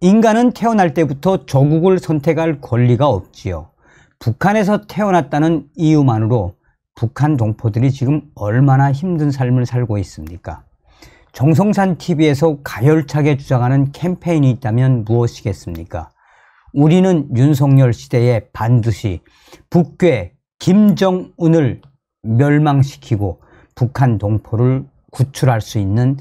인간은 태어날 때부터 조국을 선택할 권리가 없지요. 북한에서 태어났다는 이유만으로 북한 동포들이 지금 얼마나 힘든 삶을 살고 있습니까? 정성산 TV에서 가열차게 주장하는 캠페인이 있다면 무엇이겠습니까? 우리는 윤석열 시대에 반드시 북괴 김정은을 멸망시키고 북한 동포를 구출할 수 있는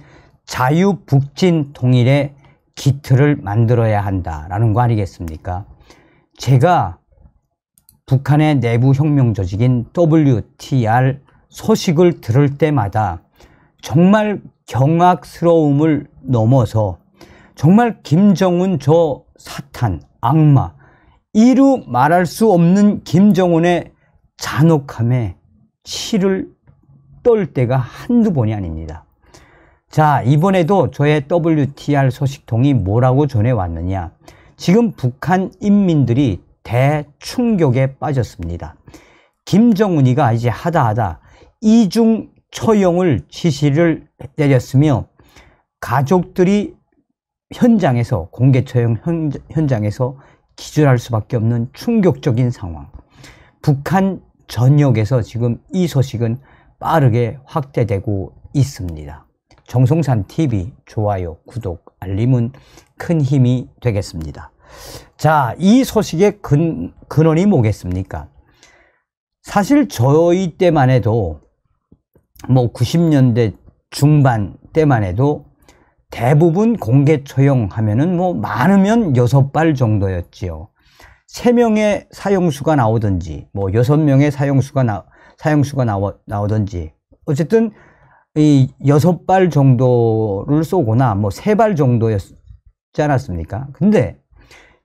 자유북진 통일의 기틀을 만들어야 한다라는 거 아니겠습니까? 제가 북한의 내부 혁명 조직인 WTR 소식을 들을 때마다 정말 경악스러움을 넘어서 정말 김정은 저 사탄, 악마, 이루 말할 수 없는 김정은의 잔혹함에 치를 떨 때가 한두 번이 아닙니다. 자, 이번에도 저의 WTR 소식통이 뭐라고 전해왔느냐. 지금 북한 인민들이 대충격에 빠졌습니다. 김정은이가 이제 하다 이중 처형을 지시를 내렸으며 가족들이 현장에서 공개 처형 현장에서 기절할 수밖에 없는 충격적인 상황. 북한 전역에서 지금 이 소식은 빠르게 확대되고 있습니다. 정성산 TV 좋아요, 구독, 알림은 큰 힘이 되겠습니다. 자, 이 소식의 근원이 뭐겠습니까? 사실 저희 때만 해도 90년대 중반 때만 해도 대부분 공개 처형하면은 많으면 6발 정도였지요. 3명의 사형수가 나오든지 6명의 사형수가 나오든지 어쨌든 이 6발 정도를 쏘거나 3발 정도였지 않았습니까? 근데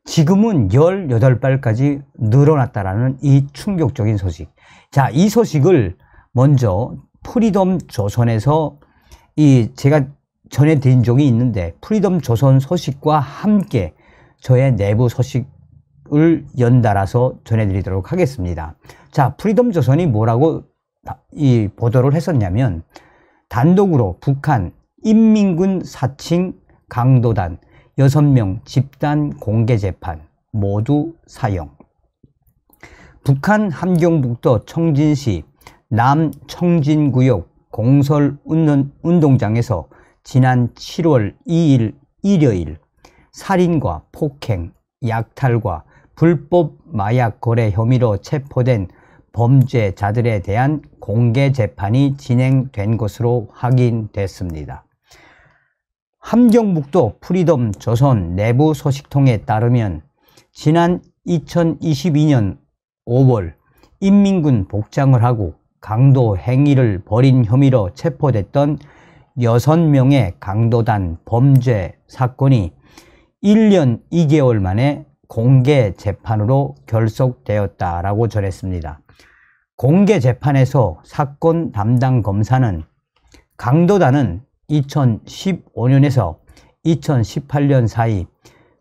지금은 18발까지 늘어났다라는 이 충격적인 소식. 자, 이 소식을 먼저 프리덤 조선에서 제가 전해드린 적이 있는데 프리덤 조선 소식과 함께 저의 내부 소식을 연달아서 전해드리도록 하겠습니다. 자, 프리덤 조선이 뭐라고 보도를 했었냐면 단독으로 북한 인민군 사칭 강도단 6명 집단 공개 재판 모두 사형. 북한 함경북도 청진시 남청진구역 공설운동장에서 지난 7월 2일 일요일 살인과 폭행, 약탈과 불법 마약 거래 혐의로 체포된 범죄자들에 대한 공개 재판이 진행된 것으로 확인됐습니다. 함경북도 프리덤 조선 내부 소식통에 따르면 지난 2022년 5월 인민군 복장을 하고 강도 행위를 벌인 혐의로 체포됐던 6명의 강도단 범죄 사건이 1년 2개월 만에 공개 재판으로 결속되었다라고 전했습니다. 공개 재판에서 사건 담당 검사는 강도단은 2015년에서 2018년 사이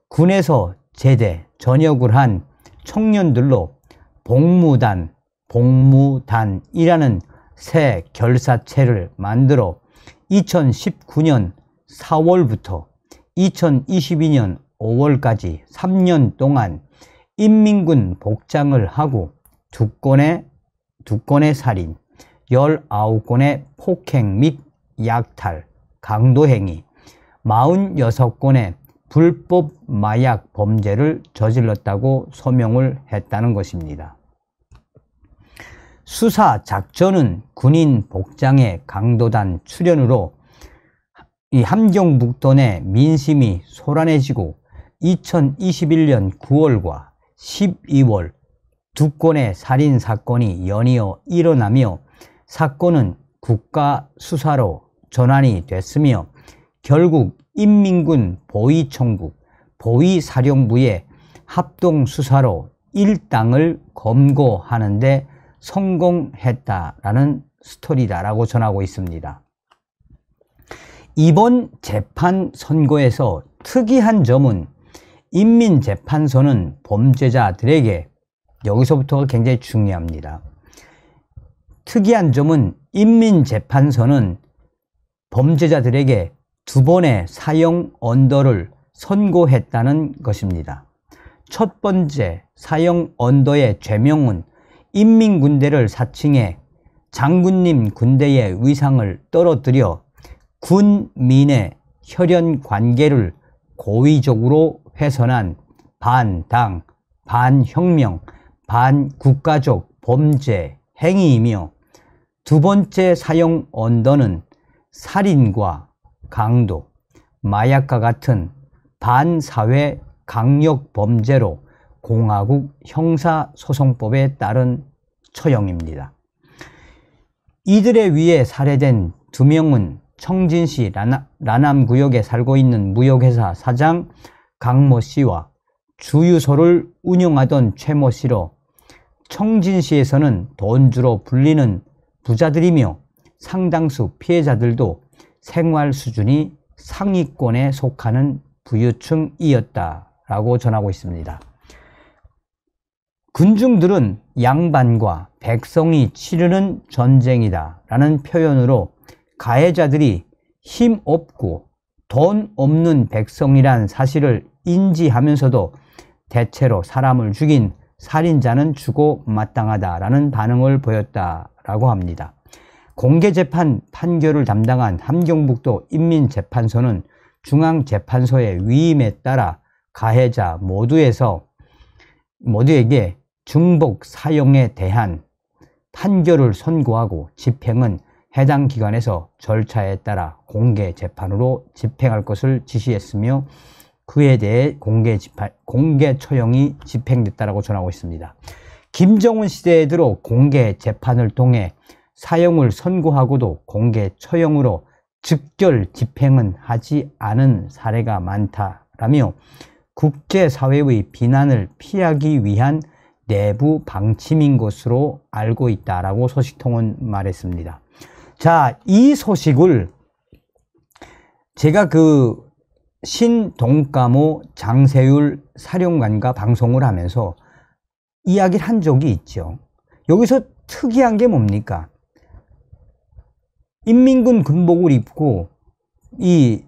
군에서 제대, 전역을 한 청년들로 복무단이라는 새 결사체를 만들어 2019년 4월부터 2022년 5월까지 3년 동안 인민군 복장을 하고 2건의 살인, 19건의 폭행 및 약탈, 강도행위, 46건의 불법 마약 범죄를 저질렀다고 소명을 했다는 것입니다. 수사 작전은 군인 복장의 강도단 출현으로 이 함경북도 내 민심이 소란해지고 2021년 9월과 12월 2건의 살인 사건이 연이어 일어나며 사건은 국가 수사로 전환이 됐으며 결국 인민군 보위청국, 보위사령부의 합동수사로 일당을 검거하는 데 성공했다라는 스토리다라고 전하고 있습니다. 이번 재판 선고에서 특이한 점은 인민재판소는 범죄자들에게, 여기서부터가 굉장히 중요합니다. 특이한 점은 인민재판소는 범죄자들에게 2번의 사형 언도를 선고했다는 것입니다. 첫 번째 사형 언도의 죄명은 인민군대를 사칭해 장군님 군대의 위상을 떨어뜨려 군민의 혈연 관계를 고의적으로 훼손한 반당, 반혁명, 반국가적 범죄 행위이며, 두 번째 사형 언도는 살인과 강도, 마약과 같은 반사회 강력 범죄로 공화국 형사소송법에 따른 처형입니다. 이들에 의해 살해된 2명은 청진시 라남구역에 살고 있는 무역회사 사장 강모 씨와 주유소를 운영하던 최모 씨로, 청진시에서는 돈주로 불리는 부자들이며 상당수 피해자들도 생활 수준이 상위권에 속하는 부유층이었다라고 전하고 있습니다. 군중들은 양반과 백성이 치르는 전쟁이다 라는 표현으로 가해자들이 힘없고 돈 없는 백성이란 사실을 인지하면서도 대체로 사람을 죽인 살인자는 주고 마땅하다라는 반응을 보였다라고 합니다. 공개재판 판결을 담당한 함경북도 인민재판소는 중앙재판소의 위임에 따라 가해자 모두에게 중복 사형에 대한 판결을 선고하고 집행은 해당 기관에서 절차에 따라 공개 재판으로 집행할 것을 지시했으며, 그에 대해 공개 처형이 집행됐다고 전하고 있습니다. 김정은 시대에 들어 공개 재판을 통해 사형을 선고하고도 공개 처형으로 즉결 집행은 하지 않은 사례가 많다라며 국제사회의 비난을 피하기 위한 내부 방침인 것으로 알고 있다라고 소식통은 말했습니다. 자, 이 소식을 제가 신동가모 장세율 사령관과 방송을 하면서 이야기를 한 적이 있죠. 여기서 특이한 게 뭡니까? 인민군 군복을 입고 이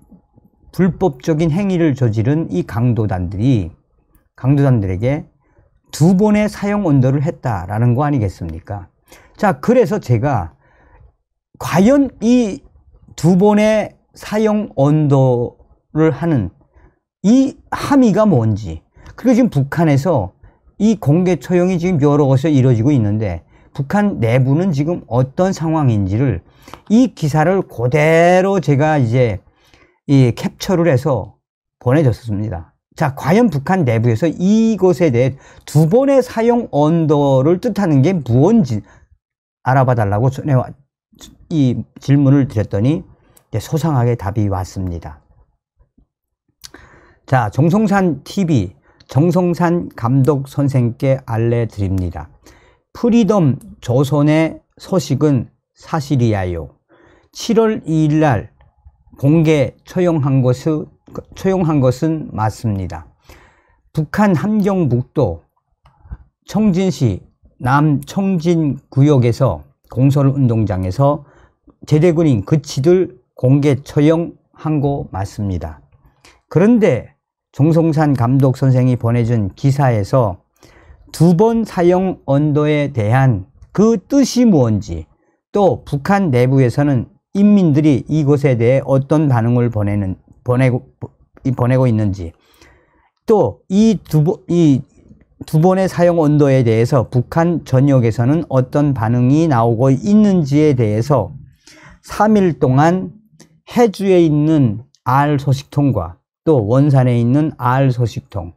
불법적인 행위를 저지른 이 강도단들에게 2번의 사형 언도를 했다라는 거 아니겠습니까? 자, 그래서 제가 과연 이 2번의 사형 언도를 하는 이 함의가 뭔지, 그리고 지금 북한에서 이 공개 처형이 지금 여러 곳에서 이루어지고 있는데 북한 내부는 지금 어떤 상황인지를 이 기사를 그대로 제가 이제 캡처를 해서 보내줬습니다. 자, 과연 북한 내부에서 이것에 대해 2번의 사형 언도를 뜻하는 게 무엇인지 알아봐 달라고 이 질문을 드렸더니 소상하게 답이 왔습니다. 자, 정성산 TV 정성산 감독 선생께 알려드립니다. 프리덤 조선의 소식은 사실이야요. 7월 2일 날 공개 처형한 것은 맞습니다. 북한 함경북도 청진시 남청진구역에서 공설운동장에서 제대군인 그치들 공개 처형한 거 맞습니다. 그런데 정성산 감독 선생이 보내준 기사에서 2번 사형 언도에 대한 그 뜻이 뭔지, 또 북한 내부에서는 인민들이 이것에 대해 어떤 반응을 보내고 있는지, 또 이 2번의 사형 언도에 대해서 북한 전역에서는 어떤 반응이 나오고 있는지에 대해서 3일 동안 해주에 있는 알소식통과 또 원산에 있는 알소식통,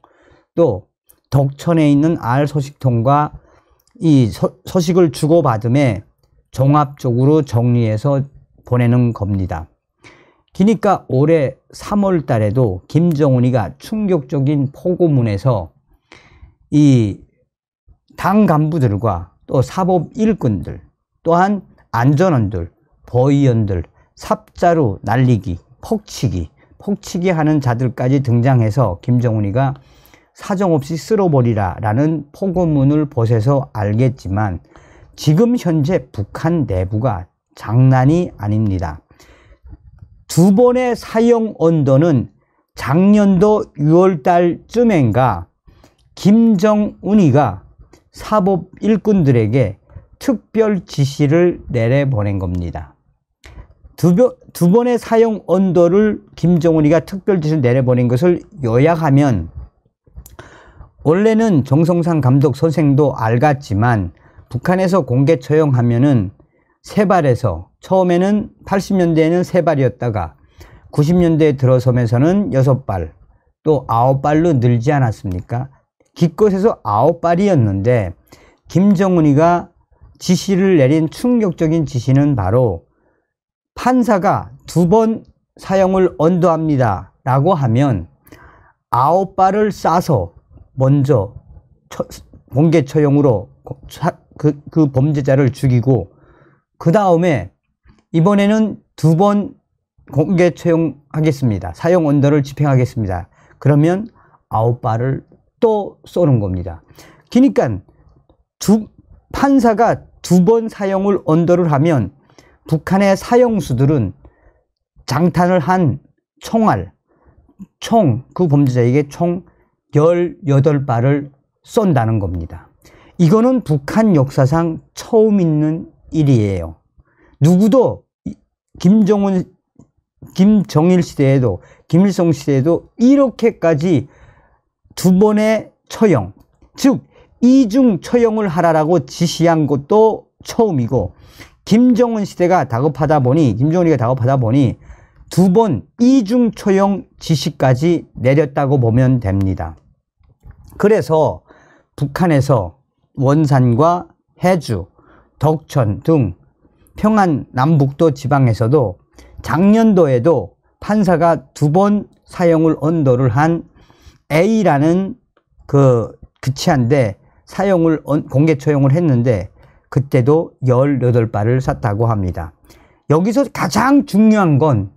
또 덕천에 있는 알소식통과 이 소식을 주고받음에 종합적으로 정리해서 보내는 겁니다. 그러니까 올해 3월 달에도 김정은이가 충격적인 포고문에서 이 당 간부들과 또 사법 일꾼들, 또한 안전원들, 보위원들 삽자루 날리기, 폭치기 하는 자들까지 등장해서 김정은이가 사정없이 쓸어버리라 라는 포고문을 보셔서 알겠지만 지금 현재 북한 내부가 장난이 아닙니다. 2번의 사형 언도는 작년도 6월 달쯤엔가 김정은이가 사법 일꾼들에게 특별 지시를 내려보낸 겁니다. 두 번의 사용 언도를 김정은이가 특별 지시를 내려보낸 것을 요약하면, 원래는 정성상 감독 선생도 알겠지만 북한에서 공개 처형하면은 세 발에서, 처음에는 80년대에는 세 발이었다가 90년대에 들어서면서는 6발, 또 9발로 늘지 않았습니까? 기껏해서 9발이었는데 김정은이가 지시를 내린 충격적인 지시는 바로 판사가 2번 사형을 언도합니다 라고 하면 9발을 쏴서 먼저 공개 처형으로 그 범죄자를 죽이고, 그 다음에 이번에는 2번 공개 처형하겠습니다, 사형 언도를 집행하겠습니다, 그러면 9발을 또 쏘는 겁니다. 그러니까 판사가 2번 사형을 언도를 하면 북한의 사형수들은 장탄을 한 총알, 그 범죄자에게 총 18발을 쏜다는 겁니다. 이거는 북한 역사상 처음 있는 일이에요. 누구도 김정일 시대에도, 김일성 시대에도 이렇게까지 2번의 처형, 즉 이중 처형을 하라고 지시한 것도 처음이고, 김정은이가 다급하다 보니 2번 이중 처형 지시까지 내렸다고 보면 됩니다. 그래서 북한에서 원산과 해주, 덕천 등 평안 남북도 지방에서도 작년도에도 판사가 2번 사형을 언도를 한 A라는 그 치안대 공개 처형을 했는데 그때도 18발을 쐈다고 합니다. 여기서 가장 중요한 건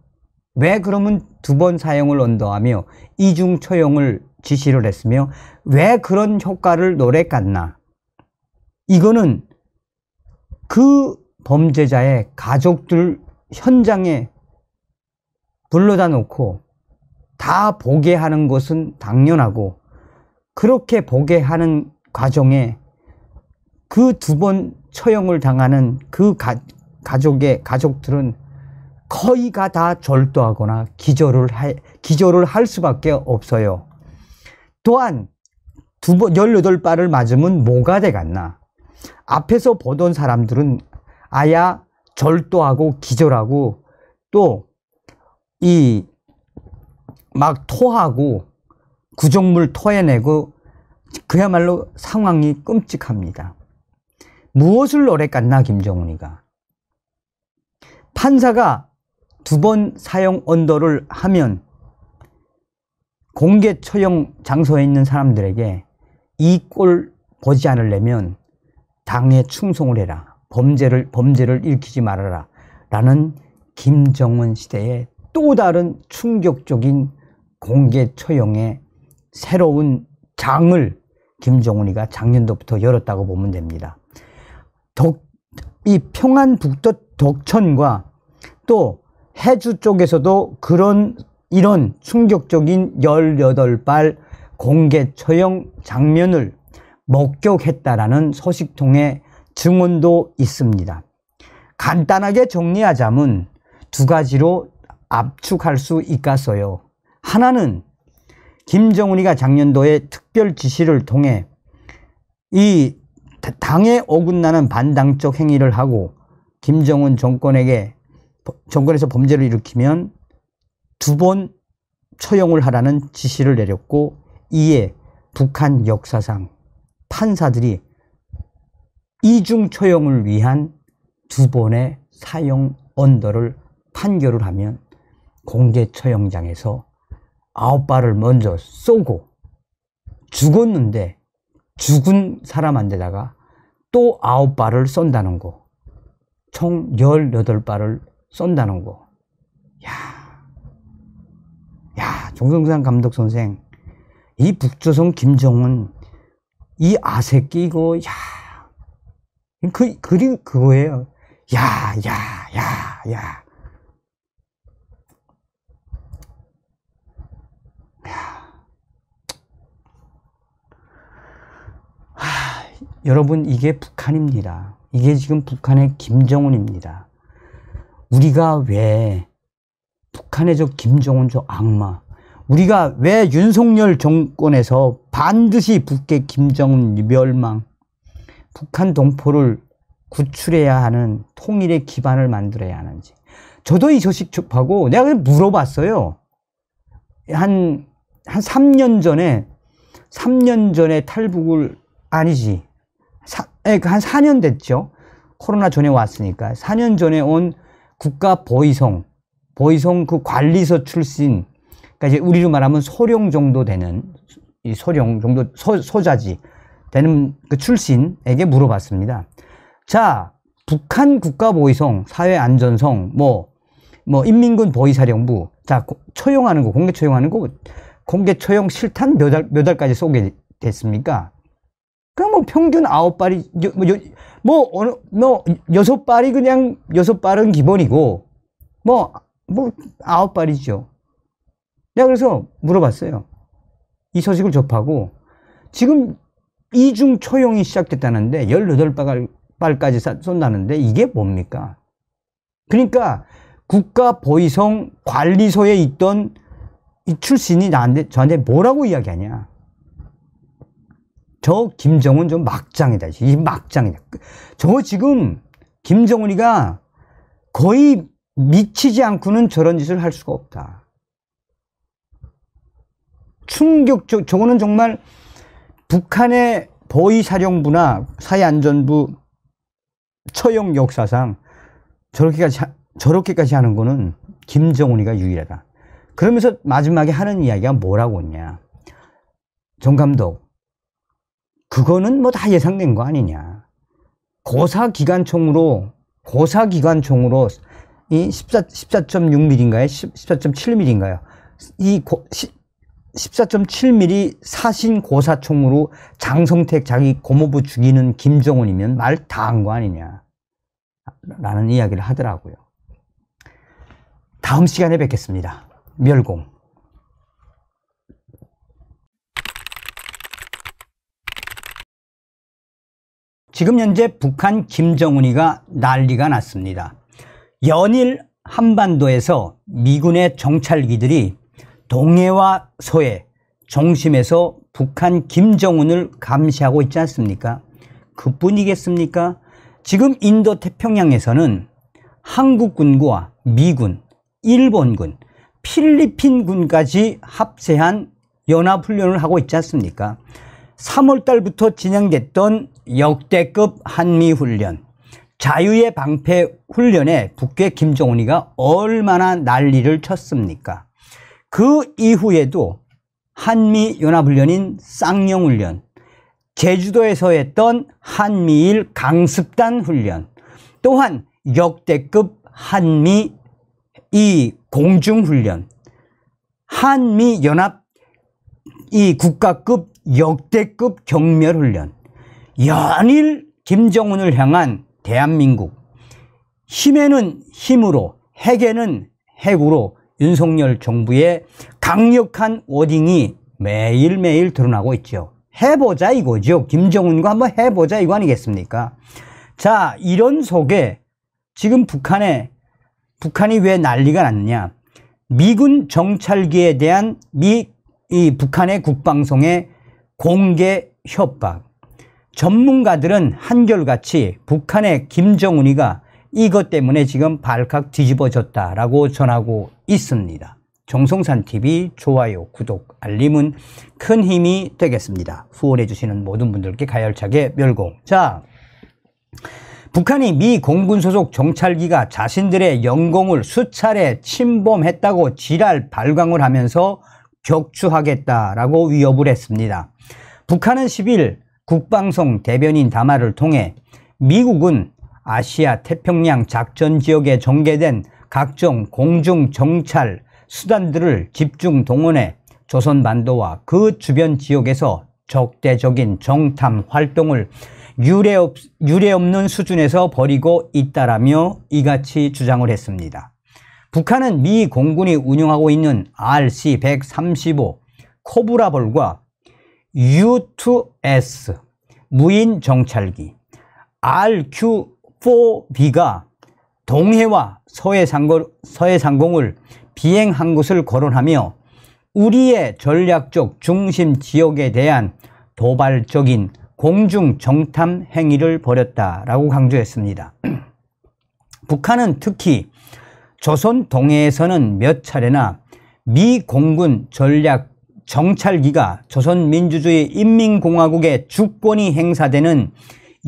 왜 그러면 2번 사형을 언도하며 이중 처형을 지시를 했으며 왜 그런 효과를 노렸겠나? 이거는 그 범죄자의 가족들 현장에 불러다 놓고 다 보게 하는 것은 당연하고, 그렇게 보게 하는 과정에 그 2번 처형을 당하는 그 가족들은 거의가 다 절도하거나 기절을 할 수밖에 없어요. 또한 18발을 맞으면 뭐가 되겠나? 앞에서 보던 사람들은 아야 절도하고 기절하고 또 막 토하고 구정물 토해내고 그야말로 상황이 끔찍합니다. 무엇을 노렸겠나 김정은이가? 판사가 2번 사형 언도를 하면 공개 처형 장소에 있는 사람들에게 이 꼴 보지 않으려면 당에 충성을 해라, 범죄를 일으키지 말아라 라는 김정은 시대의 또 다른 충격적인 공개 처형의 새로운 장을 김정은이가 작년도부터 열었다고 보면 됩니다. 이 평안북도 덕천과 또 해주 쪽에서도 이런 충격적인 18발 공개 처형 장면을 목격했다라는 소식통의 증언도 있습니다. 간단하게 정리하자면 2가지로 압축할 수 있겠어요. 하나는 김정은이가 작년도에 특별 지시를 통해 이 당에 어긋나는 반당적 행위를 하고 김정은 정권에서 범죄를 일으키면 2번 처형을 하라는 지시를 내렸고, 이에 북한 역사상 판사들이 이중 처형을 위한 2번의 사형 언도를 판결을 하면 공개 처형장에서 9발을 먼저 쏘고 죽었는데 죽은 사람한테다가 또 9발을 쏜다는 거, 총 18발을 쏜다는 거. 정성상 감독 선생, 이 북조선 김정은 이 아새끼 이거 그거예요. 여러분, 이게 북한입니다. 이게 지금 북한의 김정은입니다. 우리가 왜 북한의 저 김정은 저 악마, 우리가 왜 윤석열 정권에서 반드시 북의 김정은 멸망, 북한 동포를 구출해야 하는 통일의 기반을 만들어야 하는지. 저도 이 소식 접하고 내가 물어봤어요. 한 3년 전에 탈북을, 아니지. 한 4년 됐죠. 코로나 전에 왔으니까. 4년 전에 온 국가보위성 그 관리소 출신, 그러니까 이제 우리로 말하면 소령 정도 되는, 이 소령 정도, 소자지 되는 그 출신에게 물어봤습니다. 자, 북한 국가보위성, 사회안전성, 인민군 보위사령부, 자, 처용하는 거, 공개 처용하는 거, 공개 처용 실탄 몇 알까지 쏘게 됐습니까? 그럼 평균 9발이, 6발이 그냥, 6발은 기본이고, 9발이죠. 내가 그래서 물어봤어요. 이 소식을 접하고, 지금 이중 처용이 시작됐다는데, 18발까지 쏜다는데, 이게 뭡니까? 그러니까, 국가보위성 관리소에 있던 이 출신이 저한테 뭐라고 이야기하냐. 저 김정은 좀 막장이다. 이 막장이다. 저 지금 김정은이가 거의 미치지 않고는 저런 짓을 할 수가 없다. 저거는 정말 북한의 보위사령부나 사회안전부 처용 역사상 저렇게까지 하는 거는 김정은이가 유일하다. 그러면서 마지막에 하는 이야기가 뭐라고 했냐. 정 감독, 그거는 다 예상된 거 아니냐. 고사기관총으로 이 14.6mm인가요? 14.7mm인가요? 이 14.7mm 사신 고사총으로 장성택 자기 고모부 죽이는 김정은이면 말 다 한 거 아니냐. 라는 이야기를 하더라고요. 다음 시간에 뵙겠습니다. 멸공. 지금 현재 북한 김정은이가 난리가 났습니다. 연일 한반도에서 미군의 정찰기들이 동해와 서해 중심에서 북한 김정은을 감시하고 있지 않습니까? 그뿐이겠습니까? 지금 인도 태평양에서는 한국군과 미군, 일본군, 필리핀군까지 합세한 연합훈련을 하고 있지 않습니까? 3월 달부터 진행됐던 역대급 한미훈련, 자유의 방패 훈련에 북괴 김정은이가 얼마나 난리를 쳤습니까? 그 이후에도 한미연합훈련인 쌍용훈련, 제주도에서 했던 한미일 강습단 훈련, 또한 역대급 한미 이 공중훈련, 한미연합 이 국가급 역대급 경멸훈련, 연일 김정은을 향한 대한민국, 힘에는 힘으로, 핵에는 핵으로 윤석열 정부의 강력한 워딩이 매일매일 드러나고 있죠. 해보자 이거죠. 김정은과 한번 해보자 이거 아니겠습니까? 자, 이런 속에 지금 북한이 왜 난리가 났느냐. 미군 정찰기에 대한 이 북한의 국방성의 공개 협박. 전문가들은 한결같이 북한의 김정은이가 이것 때문에 지금 발칵 뒤집어졌다라고 전하고 있습니다. 정성산TV 좋아요, 구독, 알림은 큰 힘이 되겠습니다. 후원해 주시는 모든 분들께 가열차게 멸공. 자, 북한이 미 공군 소속 정찰기가 자신들의 영공을 수차례 침범했다고 지랄 발광을 하면서 격추하겠다라고 위협을 했습니다. 북한은 10일 국방성 대변인 담화를 통해 미국은 아시아 태평양 작전 지역에 전개된 각종 공중 정찰 수단들을 집중 동원해 조선반도와 그 주변 지역에서 적대적인 정탐 활동을 유례없는 수준에서 벌이고 있다라며 이같이 주장을 했습니다. 북한은 미 공군이 운용하고 있는 RC-135 코브라볼과 U-2S 무인 정찰기 RQ-4B가 동해와 서해상공을 비행한 것을 거론하며 우리의 전략적 중심 지역에 대한 도발적인 공중 정탐 행위를 벌였다라고 강조했습니다. 북한은 특히 조선 동해에서는 몇 차례나 미 공군 전략 정찰기가 조선민주주의 인민공화국의 주권이 행사되는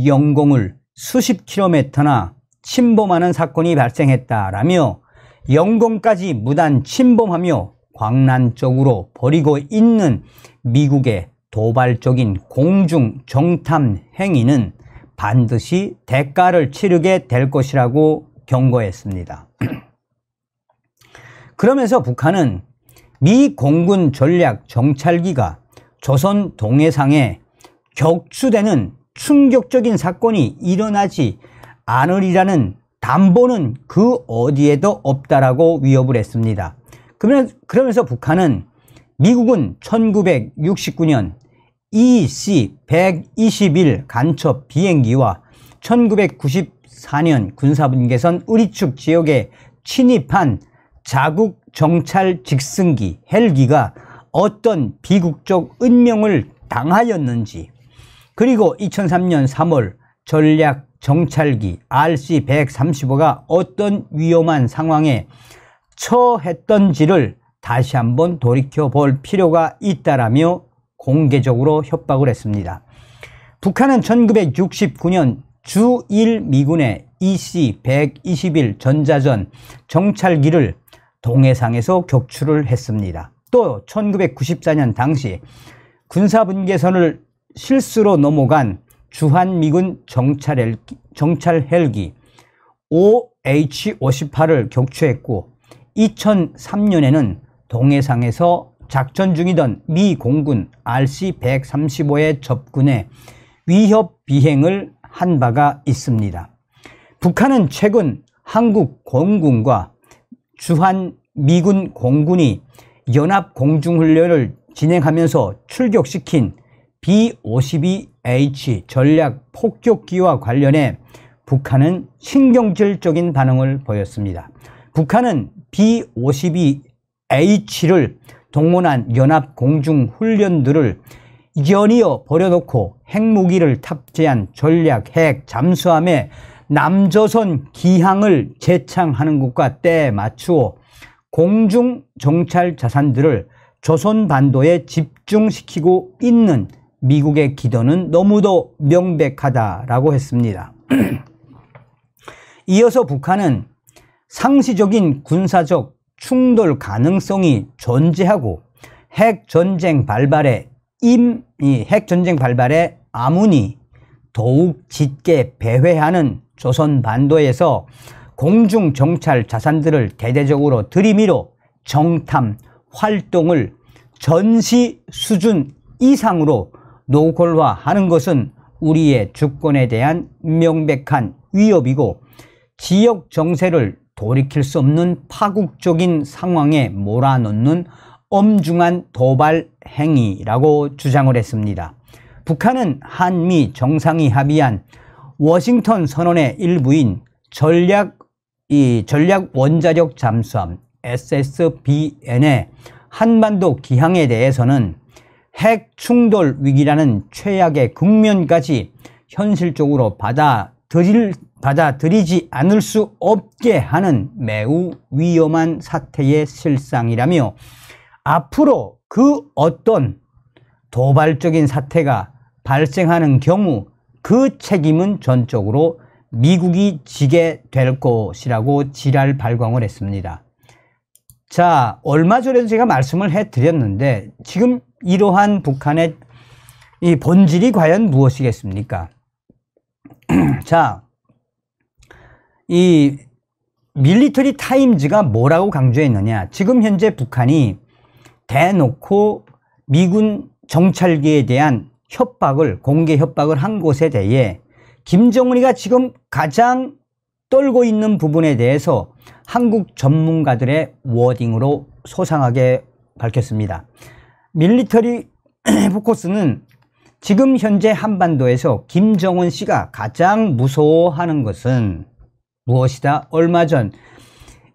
영공을 수십 킬로미터나 침범하는 사건이 발생했다라며 영공까지 무단 침범하며 광란적으로 벌이고 있는 미국의 도발적인 공중 정탐 행위는 반드시 대가를 치르게 될 것이라고 경고했습니다. 그러면서 북한은 미 공군 전략 정찰기가 조선 동해상에 격추되는 충격적인 사건이 일어나지 않으리라는 담보는 그 어디에도 없다라고 위협을 했습니다. 그러면서 북한은 미국은 1969년 EC-121 간첩 비행기와 1994년 군사분계선 의리축 지역에 침입한 자국 정찰 직승기 헬기가 어떤 비국적 은명을 당하였는지, 그리고 2003년 3월 전략 정찰기 RC-135가 어떤 위험한 상황에 처했던지를 다시 한번 돌이켜볼 필요가 있다라며 공개적으로 협박을 했습니다. 북한은 1969년 주1 미군의 EC-121 전자전 정찰기를 동해상에서 격추를 했습니다. 또 1994년 당시 군사분계선을 실수로 넘어간 주한미군 정찰 헬기 OH-58을 격추했고 2003년에는 동해상에서 작전 중이던 미 공군 RC-135의 접근에 위협 비행을 한 바가 있습니다. 북한은 최근 한국 공군과 주한미군 공군이 연합공중훈련을 진행하면서 출격시킨 B-52H 전략 폭격기와 관련해 북한은 신경질적인 반응을 보였습니다. 북한은 B-52H를 동원한 연합공중훈련들을 연이어 버려놓고 핵무기를 탑재한 전략 핵 잠수함에 남조선 기항을 재창하는 것과 때에 맞추어 공중 정찰 자산들을 조선 반도에 집중시키고 있는 미국의 기도는 너무도 명백하다라고 했습니다. 이어서 북한은 상시적인 군사적 충돌 가능성이 존재하고 핵전쟁 발발에 아문이 더욱 짙게 배회하는 조선 반도에서 공중 정찰 자산들을 대대적으로 들이밀어 정탐 활동을 전시 수준 이상으로 노골화하는 것은 우리의 주권에 대한 명백한 위협이고 지역 정세를 돌이킬 수 없는 파국적인 상황에 몰아넣는 엄중한 도발 행위라고 주장을 했습니다. 북한은 한미 정상이 합의한 워싱턴 선언의 일부인 전략 원자력 잠수함 SSBN의 한반도 기항에 대해서는 핵 충돌 위기라는 최악의 국면까지 현실적으로 받아들이지 않을 수 없게 하는 매우 위험한 사태의 실상이라며 앞으로 그 어떤 도발적인 사태가 발생하는 경우 그 책임은 전적으로 미국이 지게 될 것이라고 지랄 발광을 했습니다. 자, 얼마 전에도 제가 말씀을 해드렸는데 지금 이러한 북한의 이 본질이 과연 무엇이겠습니까? 자, 이 밀리터리 타임즈가 뭐라고 강조했느냐. 지금 현재 북한이 대놓고 미군 정찰기에 대한 공개 협박을 한 것에 대해 김정은이가 지금 가장 떨고 있는 부분에 대해서 한국 전문가들의 워딩으로 소상하게 밝혔습니다. 밀리터리 포커스는 지금 현재 한반도에서 김정은 씨가 가장 무서워하는 것은 무엇이다? 얼마 전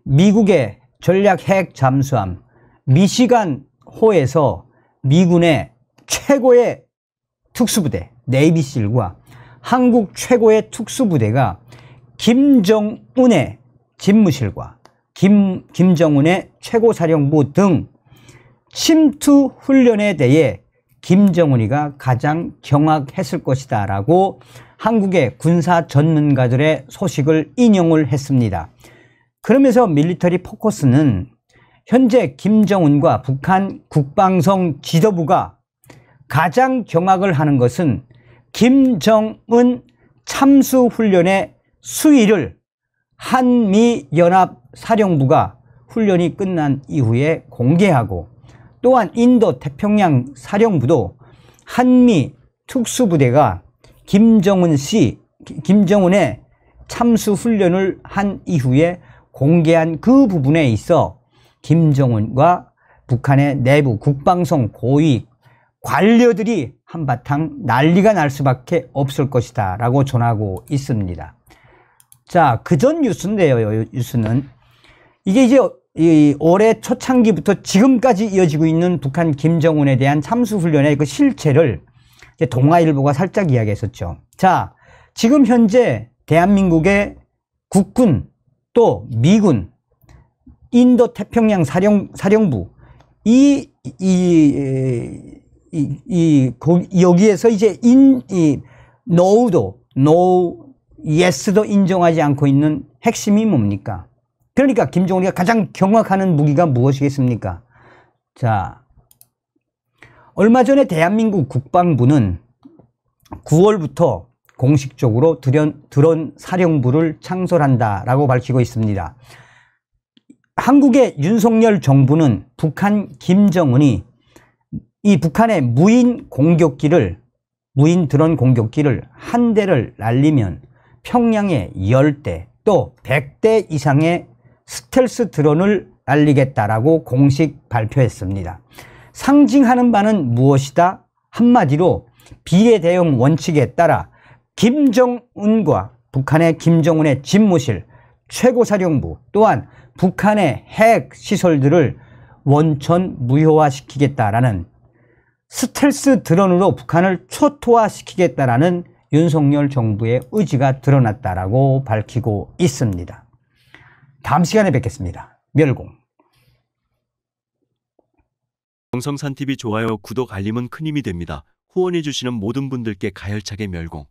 미국의 전략 핵 잠수함 미시간 호에서 미군의 최고의 특수부대 네이비실과 한국 최고의 특수부대가 김정은의 집무실과 김정은의 최고사령부 등 침투 훈련에 대해 김정은이가 가장 경악했을 것이다 라고 한국의 군사 전문가들의 소식을 인용을 했습니다. 그러면서 밀리터리 포커스는 현재 김정은과 북한 국방성 지도부가 가장 경악을 하는 것은 김정은 참수훈련의 수위를 한미연합사령부가 훈련이 끝난 이후에 공개하고 또한 인도 태평양 사령부도 한미 특수부대가 김정은의 참수훈련을 한 이후에 공개한 그 부분에 있어 김정은과 북한의 내부 국방성 고위 관료들이 한바탕 난리가 날 수밖에 없을 것이다 라고 전하고 있습니다. 자, 그전 뉴스인데요. 뉴스는 이게 이제 올해 초창기부터 지금까지 이어지고 있는 북한 김정은에 대한 참수훈련의 그 실체를 이제 동아일보가 살짝 이야기했었죠. 자, 지금 현재 대한민국의 국군 또 미군 인도 태평양 사령부 여기에서 이제 yes도 인정하지 않고 있는 핵심이 뭡니까? 그러니까 김정은이가 가장 경악하는 무기가 무엇이겠습니까? 자, 얼마 전에 대한민국 국방부는 9월부터 공식적으로 드론 사령부를 창설한다라고 밝히고 있습니다. 한국의 윤석열 정부는 북한 김정은이 이 북한의 무인 드론 공격기를 한 대를 날리면 평양에 10대 또 100대 이상의 스텔스 드론을 날리겠다라고 공식 발표했습니다. 상징하는 바는 무엇이다? 한마디로 비례대응 원칙에 따라 김정은과 북한의 김정은의 집무실, 최고사령부 또한 북한의 핵 시설들을 원천 무효화시키겠다라는 스텔스 드론으로 북한을 초토화시키겠다라는 윤석열 정부의 의지가 드러났다라고 밝히고 있습니다. 다음 시간에 뵙겠습니다. 멸공. 정성산TV 좋아요, 구독, 알림은 큰 힘이 됩니다. 후원해주시는 모든 분들께 가열차게 멸공.